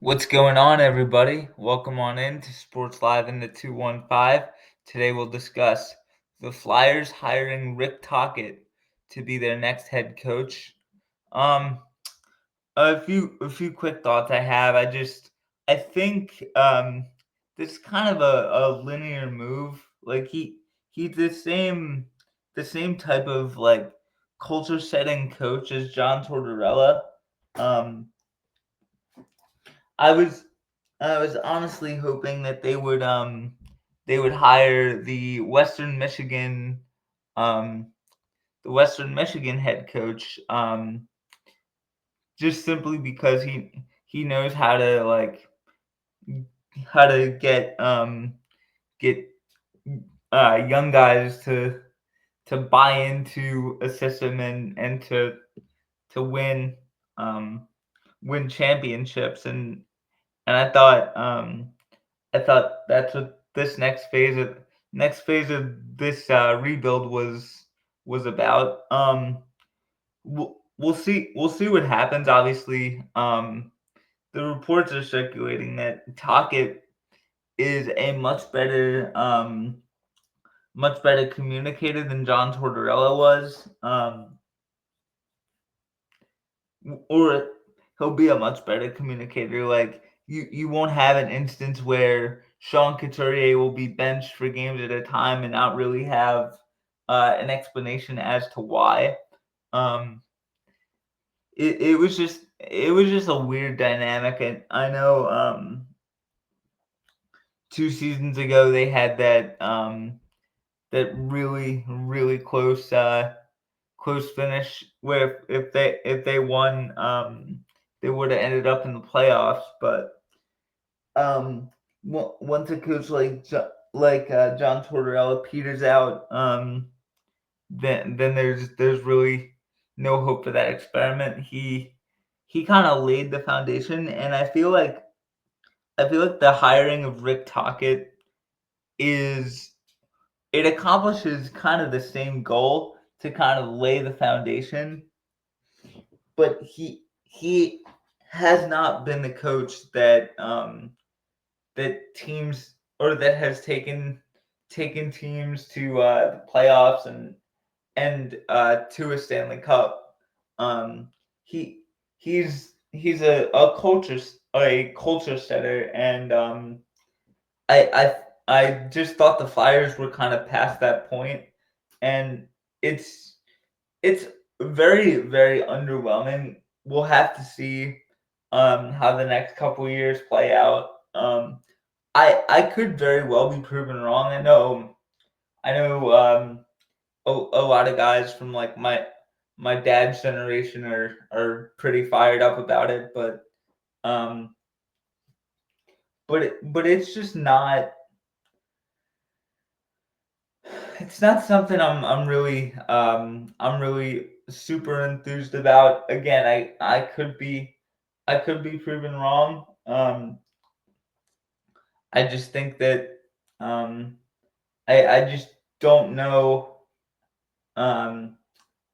What's going on, everybody? Welcome on in to Sports Live in the 215. Today we'll discuss the Flyers hiring Rick Tocchet to be their next head coach. Um, a few quick thoughts I have. I think this is kind of a linear move. Like he's the same type of like culture setting coach as John Tortorella. Um, I was I was honestly hoping that they would hire um the Western Michigan head coach, just simply because he knows how to get young guys to buy into a system and to win championships. And I thought that's what this next phase of this rebuild was about. We'll see what happens. Obviously, the reports are circulating that Tocchet is a much better communicator than John Tortorella was. Or he'll be a much better communicator. Like you won't have an instance where Sean Couturier will be benched for games at a time and not really have an explanation as to why. Um, it was just a weird dynamic, and I know 2 seasons ago they had that really close finish where if they won, they would have ended up in the playoffs. But once a coach like John Tortorella peters out, then there's really no hope for that experiment. He kind of laid the foundation, and I feel like the hiring of Rick Tocchet is it accomplishes kind of the same goal to kind of lay the foundation, but he has not been the coach that teams or that has taken teams to the playoffs and to a Stanley Cup. He he's a culture setter, and I I just thought the Flyers were kind of past that point, and it's very, very underwhelming. We'll have to see how the next couple years play out. I could very well be proven wrong. I know a lot of guys from like my dad's generation are pretty fired up about it, um but it's not something I'm really super enthused about. Again, I could be proven wrong. I just think that um I just don't know um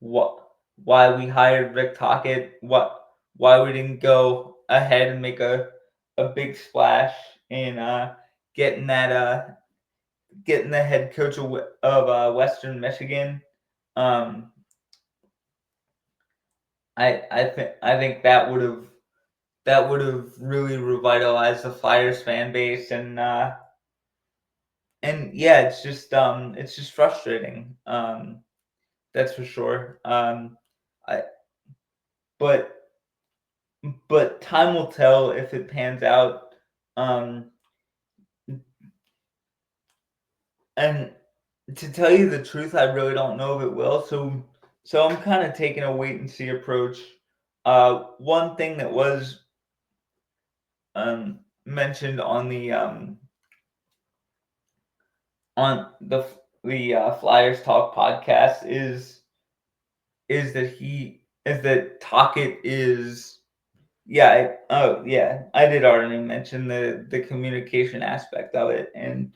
what why we hired Rick Tocchet, why we didn't go ahead and make a big splash in getting the head coach of Western Michigan. Um, I think that would have really revitalized the Flyers fan base, and yeah, it's just frustrating. That's for sure. I but but time will tell if it pans out. Um, and to tell you the truth, I really don't know if it will. So I'm kind of taking a wait and see approach. One thing that was mentioned on the Flyers Talk podcast is that Tocchet is I did already mention the communication aspect of it. And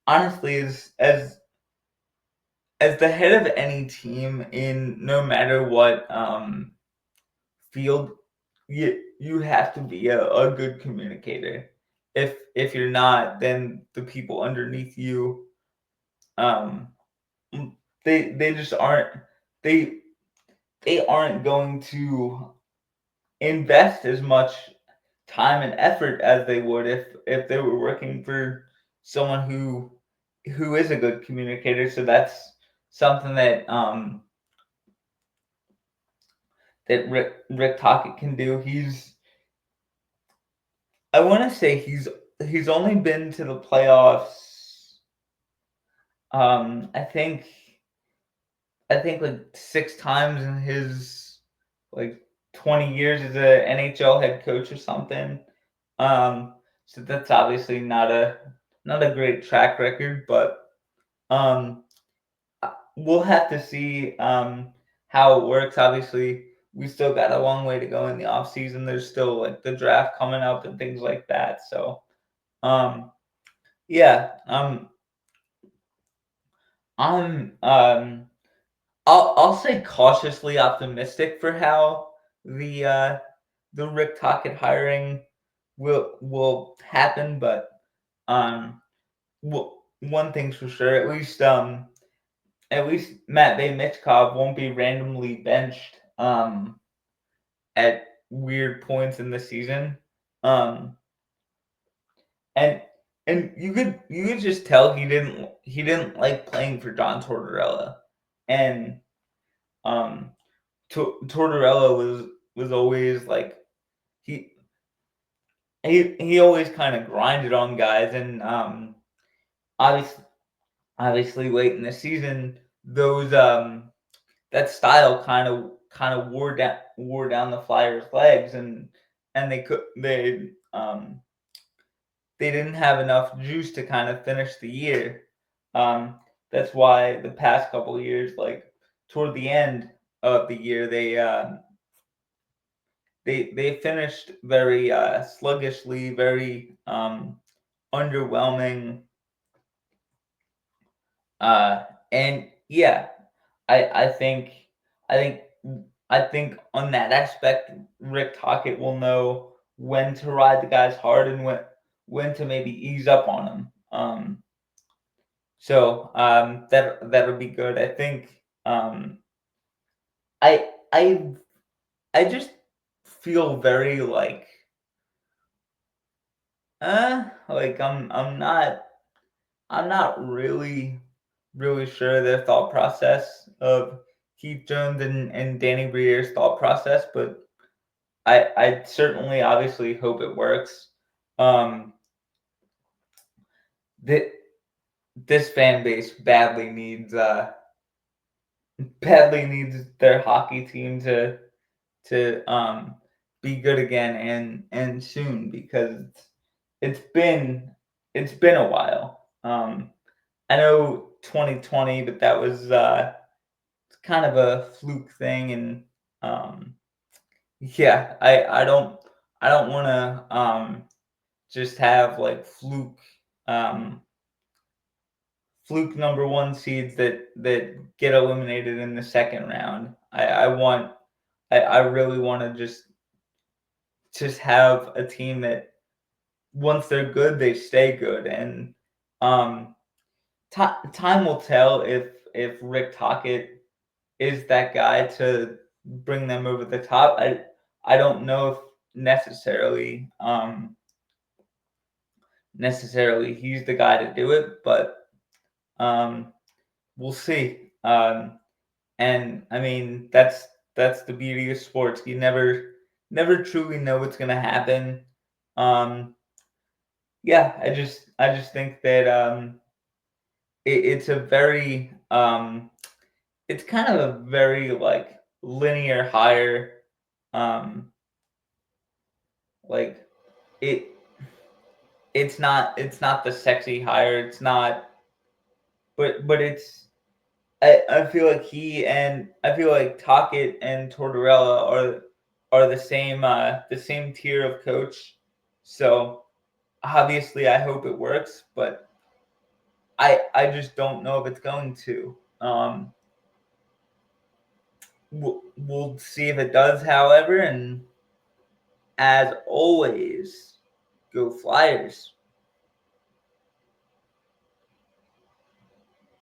honestly, as the head of any team in no matter what field you have to be a good communicator. If you're not, then the people underneath you, um, they just aren't they they aren't going to invest as much time and effort as they would if they were working for someone who is a good communicator. So that's something that Rick Tocchet can do. I want to say he's only been to the playoffs. I think like 6 times in his like 20 years as a NHL head coach or something. Um, so that's obviously not a great track record, but um, we'll have to see how it works. Obviously, we still got a long way to go in the off season. There's still like the draft coming up and things like that. So um, yeah, I'm I'll say cautiously optimistic for how the Rick Tocchet hiring will happen, but um, one thing's for sure, at least Matvey Michkov won't be randomly benched at weird points in the season, um, and you could just tell he didn't like playing for John Tortorella, and um, Tortorella was always like he he always kind of grinded on guys, and obviously obviously late in the season those that style kind of wore down the Flyers' legs, and they didn't have enough juice to kind of finish the year. Um, that's why the past couple of years, like toward the end of the year, they finished very sluggishly, very underwhelming. Uh, and yeah, I think I think I think on that aspect, Rick Tocchet will know when to ride the guys hard and when to maybe ease up on them. So that'll be good. I think I I I just feel very like I'm not really sure their thought process of Keith Jones and Danny Briere's thought process, but I certainly obviously hope it works. Um, that this fan base badly needs their hockey team to be good again and soon, because it's been it's been a while. I know 2020, but that was kind of a fluke thing, and um, yeah, I don't want to just have like um, fluke number one seeds that get eliminated in the second round. I really want to just have a team that once they're good, they stay good, and um, time will tell if Rick Tocchet is that guy to bring them over the top. I don't know if necessarily he's the guy to do it, but um, we'll see. And I mean that's the beauty of sports. You never truly know what's gonna happen. Um, yeah, I just think that it's a very it's kind of a very like linear hire. Um, like it it's not the sexy hire. It's not, but I feel like I feel like Tocchet and Tortorella are the same tier of coach. So obviously I hope it works, but I just don't know if it's going to. We'll see if it does, however, and as always, go Flyers.